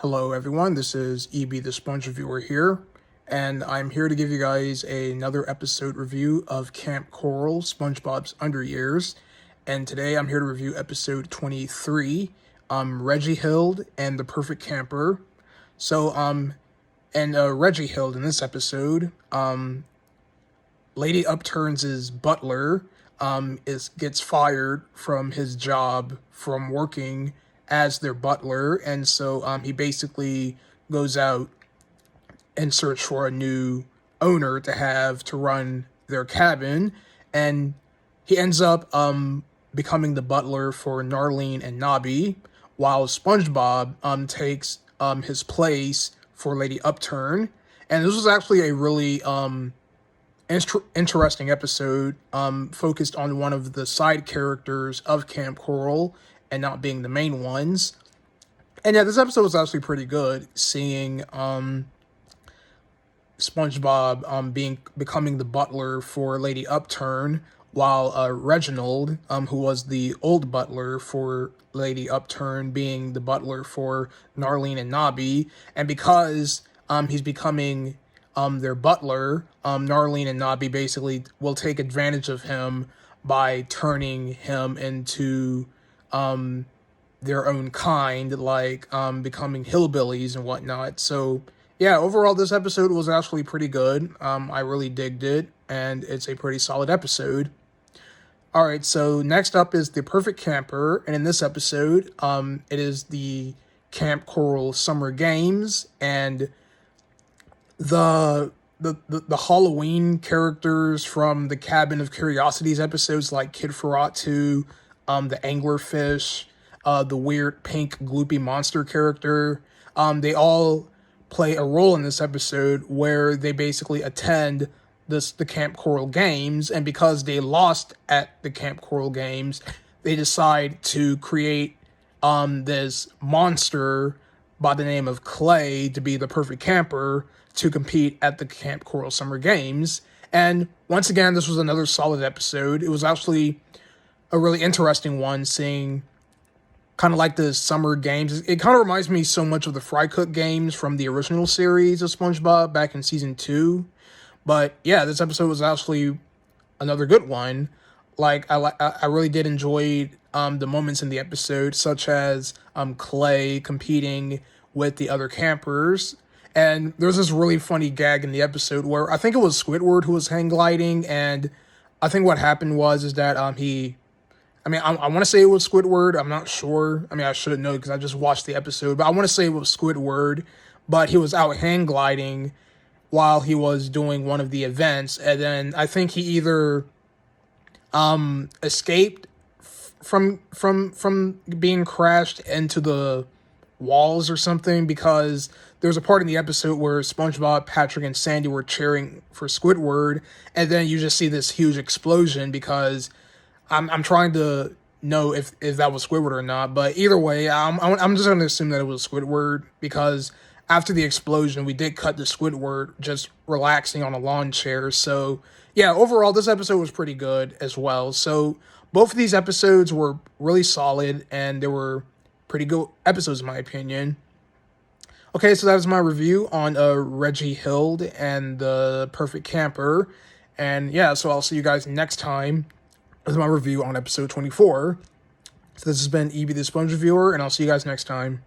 Hello everyone, this is EB the Sponge Reviewer here, and I'm here to give you guys another episode review of Kamp Koral, SpongeBob's Under Years, and today I'm here to review episode 23, Reggi-Hilled and the Perfect Camper. Reggi-Hilled in this episode, Lady Upturns' butler, gets fired from his job from working as their butler, and so he basically goes out in search for a new owner to run their cabin, and he ends up becoming the butler for Narlene and Nobby, while SpongeBob takes his place for Lady Upturn. And this was actually a really interesting episode, focused on one of the side characters of Kamp Koral and not being the main ones. And yeah, this episode was actually pretty good, seeing SpongeBob becoming the butler for Lady Upturn, while Reginald, who was the old butler for Lady Upturn, being the butler for Narlene and Nobby. And because he's becoming their butler, Narlene and Nobby basically will take advantage of him by turning him into their own kind, like becoming hillbillies and whatnot. So yeah, overall this episode was actually pretty good. I really digged it, and it's a pretty solid episode. Alright, so next up is The Perfect Camper, and in this episode, it is the Kamp Koral Summer Games, and the Halloween characters from the Cabin of Curiosities episodes, like Kid Ferratu, the anglerfish, the weird pink gloopy monster character, they all play a role in this episode where they basically attend the Kamp Koral Games, and because they lost at the Kamp Koral Games, they decide to create this monster by the name of Clay to be the perfect camper to compete at the Kamp Koral Summer Games. And once again, this was another solid episode. It was actually a really interesting one, seeing kind of like the summer games. It kind of reminds me so much of the Fry Cook games from the original series of SpongeBob back in season 2. But yeah, this episode was actually another good one. Like, I really did enjoy the moments in the episode, such as Clay competing with the other campers. And there's this really funny gag in the episode where I think it was Squidward who was hang gliding, and I think what happened is that I want to say it was Squidward. I'm not sure. I mean, I should know because I just watched the episode, but I want to say it was Squidward, but he was out hang gliding while he was doing one of the events, and then I think he either escaped from being crashed into the walls or something, because there's a part in the episode where SpongeBob, Patrick, and Sandy were cheering for Squidward, and then you just see this huge explosion, because I'm trying to know if that was Squidward or not, but either way, I'm just going to assume that it was Squidward, because after the explosion, we did cut to Squidward just relaxing on a lawn chair. So yeah, overall, this episode was pretty good as well. So both of these episodes were really solid, and they were pretty good episodes in my opinion. Okay, so that was my review on Reggi-Hilled and the Perfect Camper. And yeah, so I'll see you guys next time with my review on episode 24. So this has been EB the Sponge Reviewer, and I'll see you guys next time.